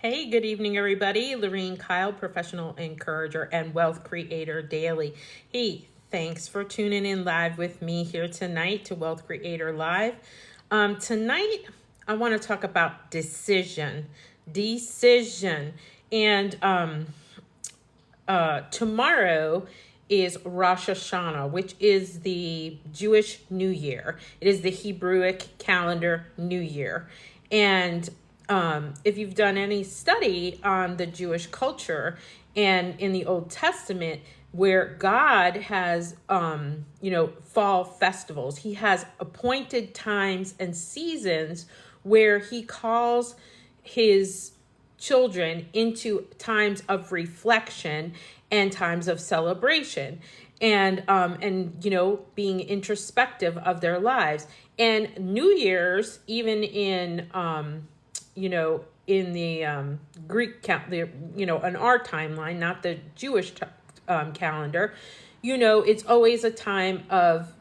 Hey, good evening, everybody. Lorene Kyle, professional encourager and wealth creator daily. Hey, thanks for tuning in live with me here tonight to Wealth Creator Live. Tonight, I want to talk about decision. And tomorrow is Rosh Hashanah, which is the Jewish New Year. It is the Hebrewic calendar New Year. And if you've done any study on the Jewish culture and in the Old Testament, where God has, fall festivals, he has appointed times and seasons where he calls his children into times of reflection and times of celebration and being introspective of their lives. And New Year's, even in in the Greek in our timeline, not the Jewish calendar, it's always a time of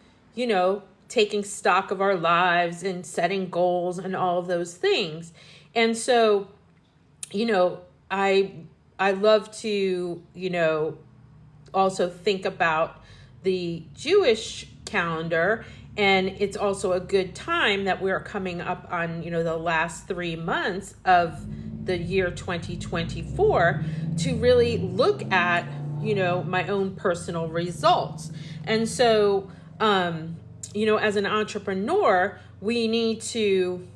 taking stock of our lives and setting goals and all of those things. And so I love to also think about the Jewish calendar. And it's also a good time that we're coming up on, the last 3 months of the year 2024 to really look at, my own personal results. And so, as an entrepreneur, we need to,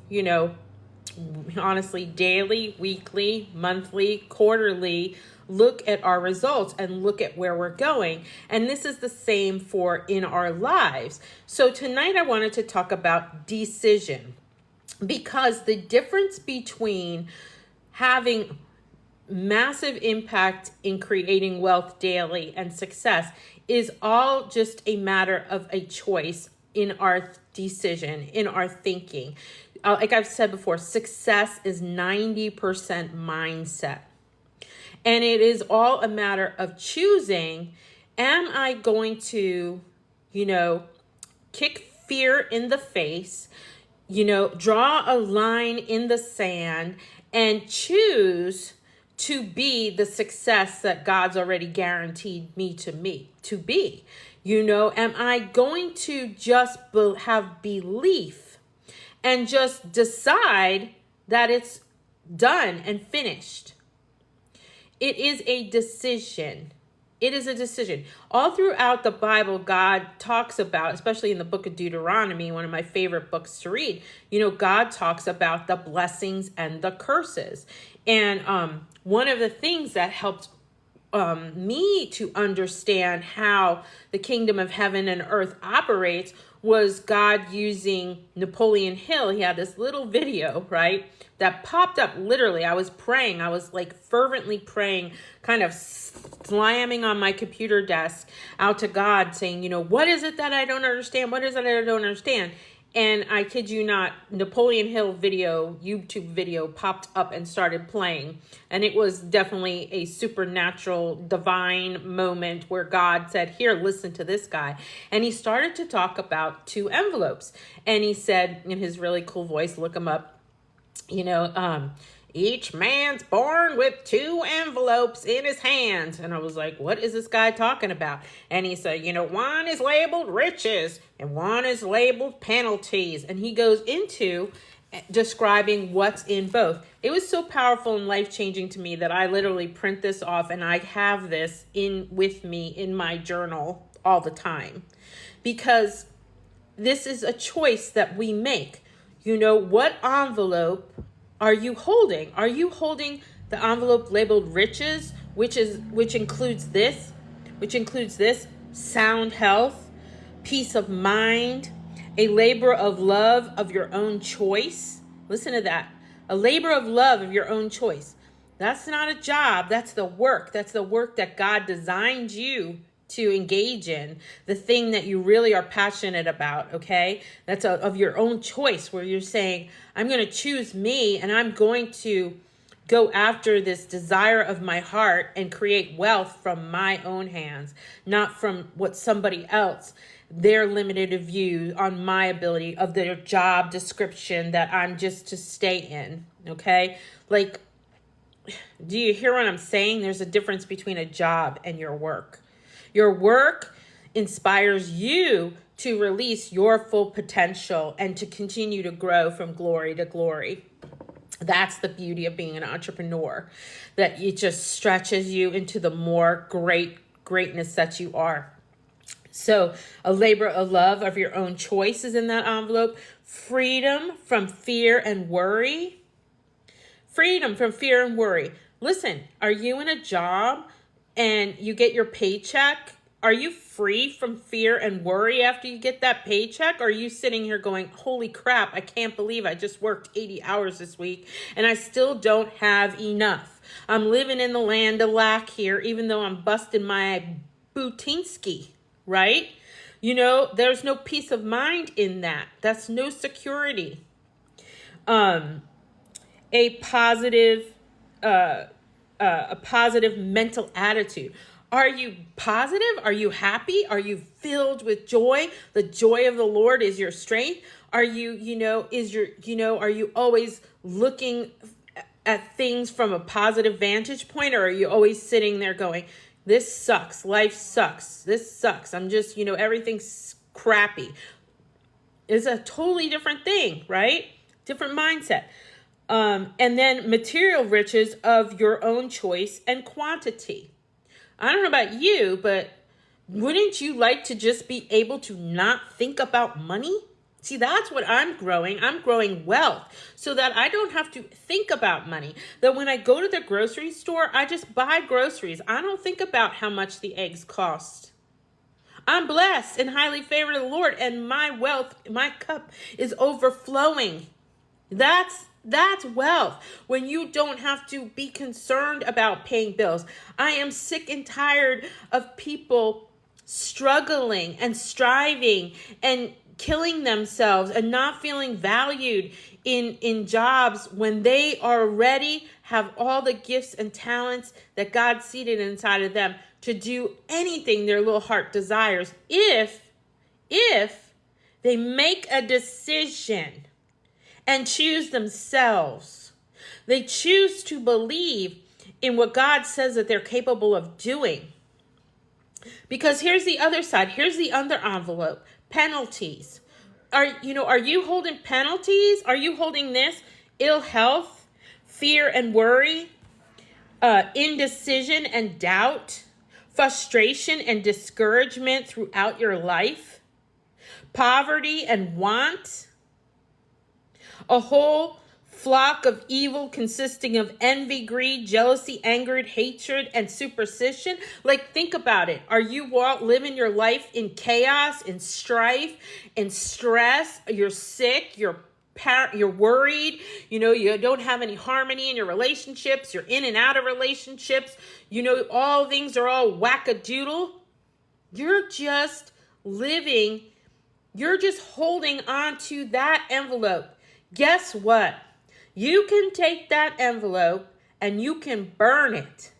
honestly, daily, weekly, monthly, quarterly, look at our results and look at where we're going. And this is the same for in our lives. So tonight I wanted to talk about decision, because the difference between having massive impact in creating wealth daily and success is all just a matter of a choice in our decision, in our thinking. Like I've said before, success is 90% mindset. And it is all a matter of choosing, am I going to, kick fear in the face, draw a line in the sand and choose to be the success that God's already guaranteed me to be? Am I going to just have belief and just decide that it's done and finished? It is a decision. It is a decision. All throughout the Bible, God talks about, especially in the book of Deuteronomy, one of my favorite books to read, God talks about the blessings and the curses. And one of the things that helped me to understand how the kingdom of heaven and earth operates was God using Napoleon Hill. He had this little video, right, that popped up. Literally, I was praying. I was like fervently praying, kind of slamming on my computer desk out to God, saying, what is it that I don't understand? What is it I don't understand? And I kid you not, Napoleon Hill YouTube video popped up and started playing. And it was definitely a supernatural, divine moment where God said, here, listen to this guy. And he started to talk about 2 envelopes. And he said in his really cool voice, look him up, each man's born with 2 envelopes in his hands. And I was like, what is this guy talking about? And he said, one is labeled riches and one is labeled penalties. And he goes into describing what's in both. It was so powerful and life-changing to me that I literally print this off and I have this with me in my journal all the time, because this is a choice that we make. What envelope are you holding? Are you holding the envelope labeled riches, which includes this sound health, peace of mind, a labor of love of your own choice? Listen to that. A labor of love of your own choice. That's not a job. That's the work. That's the work that God designed you to engage in, the thing that you really are passionate about, okay? That's of your own choice, where you're saying, I'm going to choose me and I'm going to go after this desire of my heart and create wealth from my own hands, not from what somebody else, their limited view on my ability of their job description that I'm just to stay in, okay? Like, do you hear what I'm saying? There's a difference between a job and your work. Your work inspires you to release your full potential and to continue to grow from glory to glory. That's the beauty of being an entrepreneur, that it just stretches you into the more greatness that you are. So a labor of love of your own choice is in that envelope. Freedom from fear and worry. Freedom from fear and worry. Listen, are you in a job and you get your paycheck? Are you free from fear and worry after you get that paycheck? Or are you sitting here going, holy crap, I can't believe I just worked 80 hours this week and I still don't have enough. I'm living in the land of lack here, even though I'm busting my bootinski, right? You know, there's no peace of mind in that. That's no security. A positive mental attitude. Are you positive? Are you happy? Are you filled with joy? The joy of the Lord is your strength. Are you, are you always looking at things from a positive vantage point? Or are you always sitting there going, this sucks. Life sucks. This sucks. I'm just, everything's crappy. It's a totally different thing, right? Different mindset. And then material riches of your own choice and quantity. I don't know about you, but wouldn't you like to just be able to not think about money? See, that's what I'm growing. I'm growing wealth so that I don't have to think about money. That when I go to the grocery store, I just buy groceries. I don't think about how much the eggs cost. I'm blessed and highly favored of the Lord, and my wealth, my cup is overflowing. That's wealth, when you don't have to be concerned about paying bills. I am sick and tired of people struggling and striving and killing themselves and not feeling valued in jobs when they already have all the gifts and talents that God seated inside of them to do anything their little heart desires if they make a decision and choose themselves. They choose to believe in what God says that they're capable of doing. Because here's the other side. Here's the other envelope. Penalties. Are you holding penalties? Are you holding this? Ill health, fear and worry, indecision and doubt, frustration and discouragement throughout your life, poverty and want, a whole flock of evil consisting of envy, greed, jealousy, anger, hatred, and superstition. Like, think about it. Are you living your life in chaos, in strife, in stress? You're sick, you're worried, you don't have any harmony in your relationships, you're in and out of relationships, all things are all wackadoodle. You're just holding on to that envelope. Guess what? You can take that envelope and you can burn it.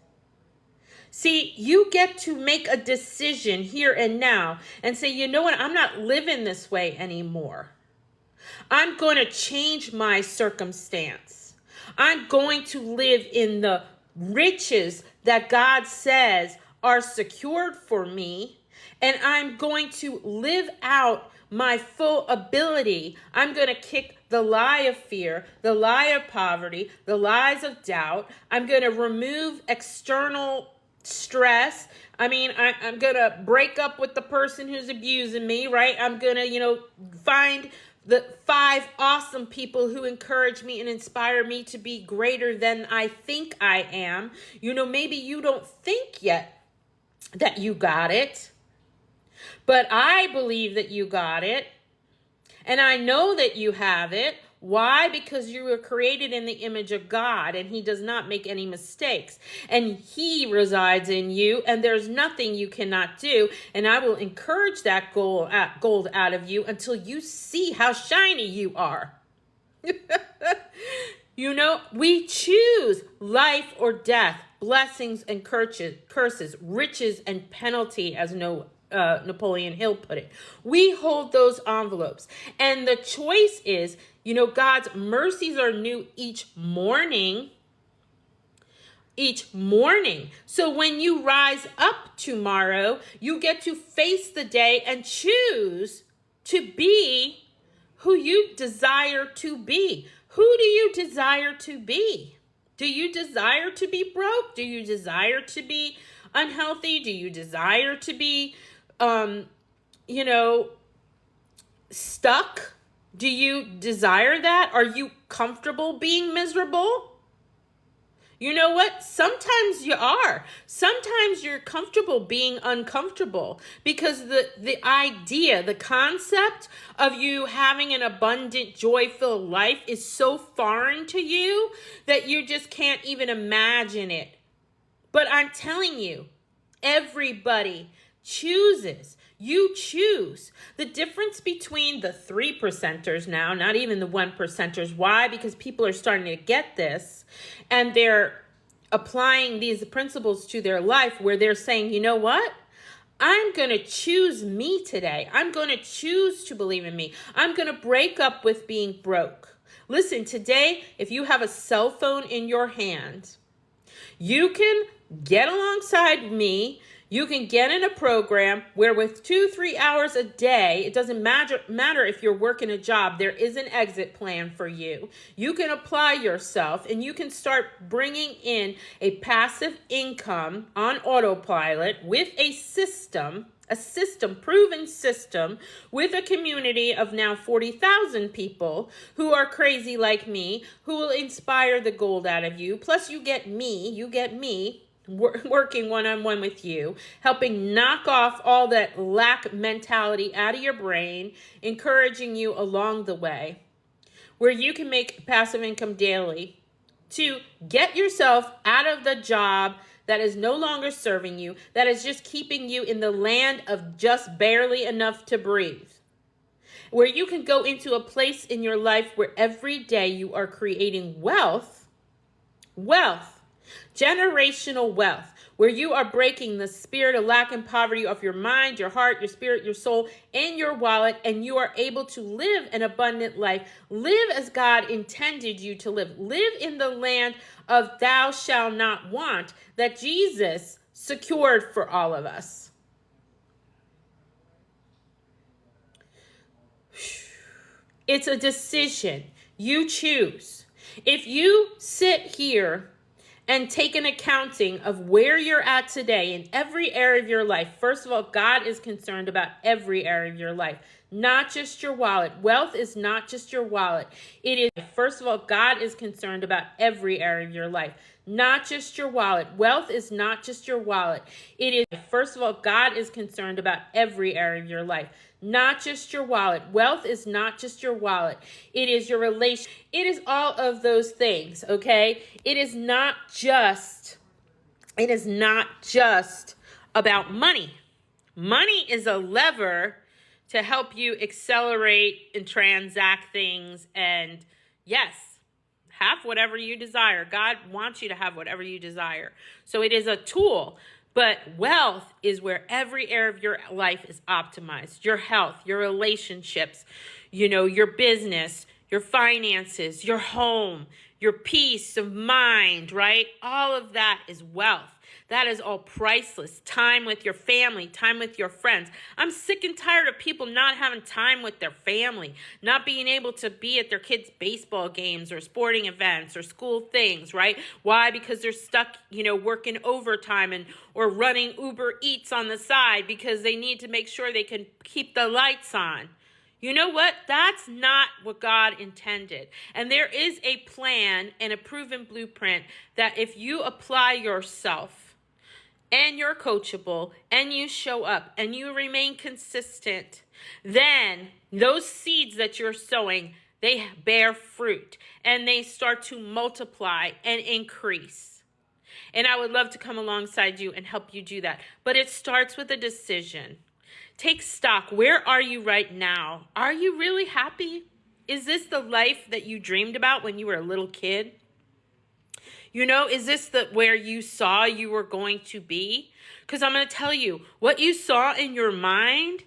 See, you get to make a decision here and now and say, you know what? I'm not living this way anymore. I'm going to change my circumstance. I'm going to live in the riches that God says are secured for me. And I'm going to live out my full ability. I'm going to kick the lie of fear, the lie of poverty, the lies of doubt. I'm going to remove external stress. I'm going to break up with the person who's abusing me, right? I'm going to, find the 5 awesome people who encourage me and inspire me to be greater than I think I am. Maybe you don't think yet that you got it, but I believe that you got it. And I know that you have it. Why? Because you were created in the image of God, and He does not make any mistakes. And He resides in you, and there's nothing you cannot do. And I will encourage that gold out of you until you see how shiny you are. We choose life or death, blessings and curses, riches and penalty, as Napoleon Hill put it. We hold those envelopes. And the choice is, God's mercies are new each morning. each morning. So when you rise up tomorrow, you get to face the day and choose to be who you desire to be. Who do you desire to be? Do you desire to be broke? Do you desire to be unhealthy? Do you desire to be, stuck? Do you desire that? Are you comfortable being miserable? You know what? Sometimes you are. Sometimes you're comfortable being uncomfortable because the idea, the concept of you having an abundant, joy-filled life is so foreign to you that you just can't even imagine it. But I'm telling you, everybody chooses. You choose. The difference between the 3%ers now, not even the 1%ers. Why? Because people are starting to get this and they're applying these principles to their life where they're saying, you know what? I'm going to choose me today. I'm going to choose to believe in me. I'm going to break up with being broke. Listen, today, if you have a cell phone in your hand, you can get alongside me. You can get in a program where with 2-3 hours a day, it doesn't matter if you're working a job, there is an exit plan for you. You can apply yourself and you can start bringing in a passive income on autopilot with a proven system with a community of now 40,000 people who are crazy like me, who will inspire the gold out of you. Plus you get me working one-on-one with you, helping knock off all that lack mentality out of your brain, encouraging you along the way, where you can make passive income daily to get yourself out of the job that is no longer serving you, that is just keeping you in the land of just barely enough to breathe. Where you can go into a place in your life where every day you are creating wealth, generational wealth, where you are breaking the spirit of lack and poverty of your mind, your heart, your spirit, your soul, and your wallet, and you are able to live an abundant life. Live as God intended you to live. Live in the land of thou shalt not want that Jesus secured for all of us. It's a decision. You choose. If you sit here and take an accounting of where you're at today in every area of your life. First of all, God is concerned about every area of your life, not just your wallet. Wealth is not just your wallet. First of all, God is concerned about every area of your life, not just your wallet. Wealth is not just your wallet. First of all, God is concerned about every area of your life, not just your wallet. Wealth is not just your wallet. It is your relation. It is all of those things, okay? It is not just about money. Money is a lever to help you accelerate and transact things and, yes, have whatever you desire. God wants you to have whatever you desire. So it is a tool. But wealth is where every area of your life is optimized. Your health, your relationships, your business, your finances, your home, your peace of mind, right? All of that is wealth. That is all priceless. Time with your family, time with your friends. I'm sick and tired of people not having time with their family, not being able to be at their kids' baseball games or sporting events or school things, right? Why? Because they're stuck, working overtime or running Uber Eats on the side because they need to make sure they can keep the lights on. You know what? That's not what God intended. And there is a plan and a proven blueprint that if you apply yourself and you're coachable and you show up and you remain consistent, then those seeds that you're sowing, they bear fruit and they start to multiply and increase. And I would love to come alongside you and help you do that. But it starts with a decision. Take stock. Where are you right now? Are you really happy? Is this the life that you dreamed about when you were a little kid? Is this where you saw you were going to be? Because I'm going to tell you, what you saw in your mind,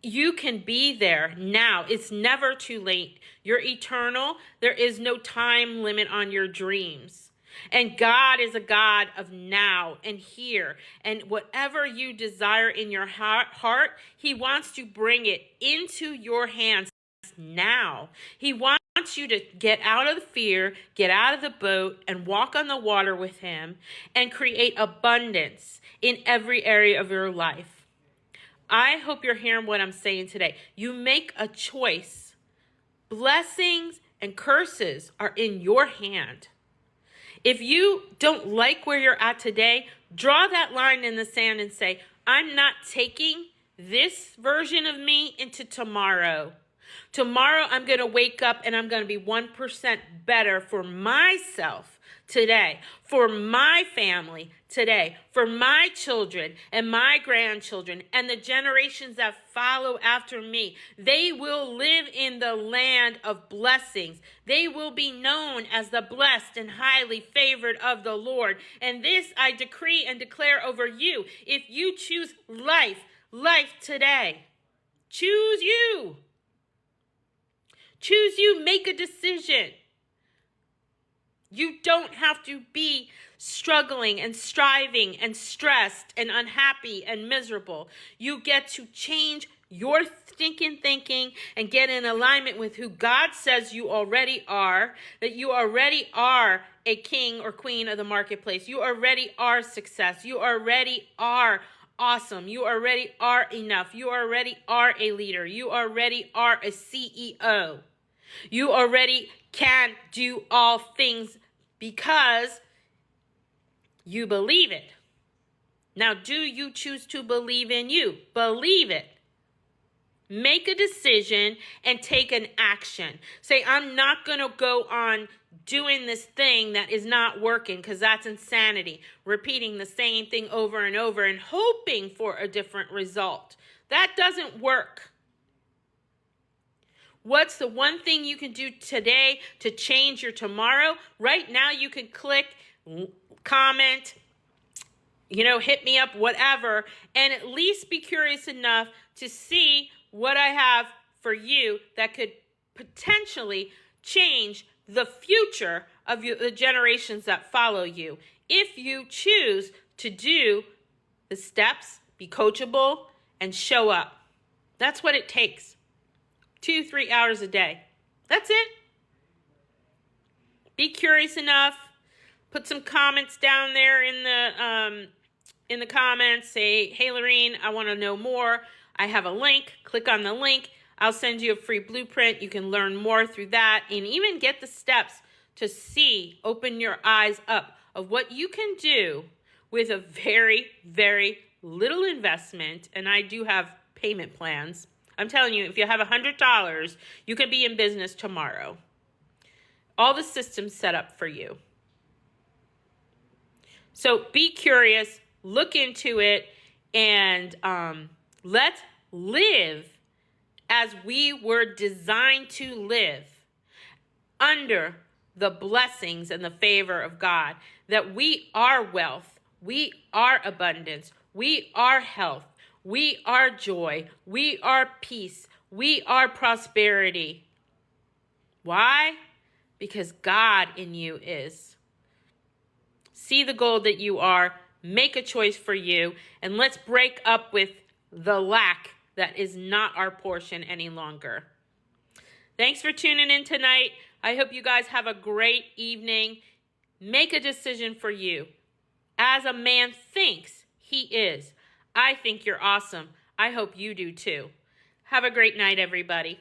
you can be there now. It's never too late. You're eternal. There is no time limit on your dreams. And God is a God of now and here. And whatever you desire in your heart, he wants to bring it into your hands now. He wants you to get out of the fear, get out of the boat, and walk on the water with him and create abundance in every area of your life. I hope you're hearing what I'm saying today. You make a choice. Blessings and curses are in your hand. If you don't like where you're at today, draw that line in the sand and say, I'm not taking this version of me into tomorrow. Tomorrow, I'm going to wake up and I'm going to be 1% better for myself today, for my family today, for my children and my grandchildren and the generations that follow after me. They will live in the land of blessings. They will be known as the blessed and highly favored of the Lord. And this I decree and declare over you. If you choose life today, choose you. Choose you, make a decision. You don't have to be struggling and striving and stressed and unhappy and miserable. You get to change your thinking and get in alignment with who God says you already are, that you already are a king or queen of the marketplace. You already are success. You already are awesome. You already are enough. You already are a leader. You already are a CEO. You already can do all things because you believe it. Now, do you choose to believe in you? Believe it. Make a decision and take an action. Say, I'm not going to go on doing this thing that is not working because that's insanity. Repeating the same thing over and over and hoping for a different result. That doesn't work. What's the one thing you can do today to change your tomorrow? Right now, you can click, comment, hit me up, whatever, and at least be curious enough to see what I have for you that could potentially change the future of the generations that follow you. If you choose to do the steps, be coachable, and show up. That's what it takes. 2-3 hours a day. That's it. Be curious enough. Put some comments down there in the comments. Say, hey, Lorene, I want to know more. I have a link. Click on the link. I'll send you a free blueprint. You can learn more through that and even get the steps to open your eyes up of what you can do with a very, very little investment. And I do have payment plans. I'm telling you, if you have $100, you could be in business tomorrow. All the systems set up for you. So be curious, look into it, and let's live as we were designed to live under the blessings and the favor of God. That we are wealth, we are abundance, we are health. We are joy. We are peace. We are prosperity. Why? Because God in you is. See the goal that you are. Make a choice for you. And let's break up with the lack that is not our portion any longer. Thanks for tuning in tonight. I hope you guys have a great evening. Make a decision for you. As a man thinks, he is. I think you're awesome. I hope you do too. Have a great night, everybody.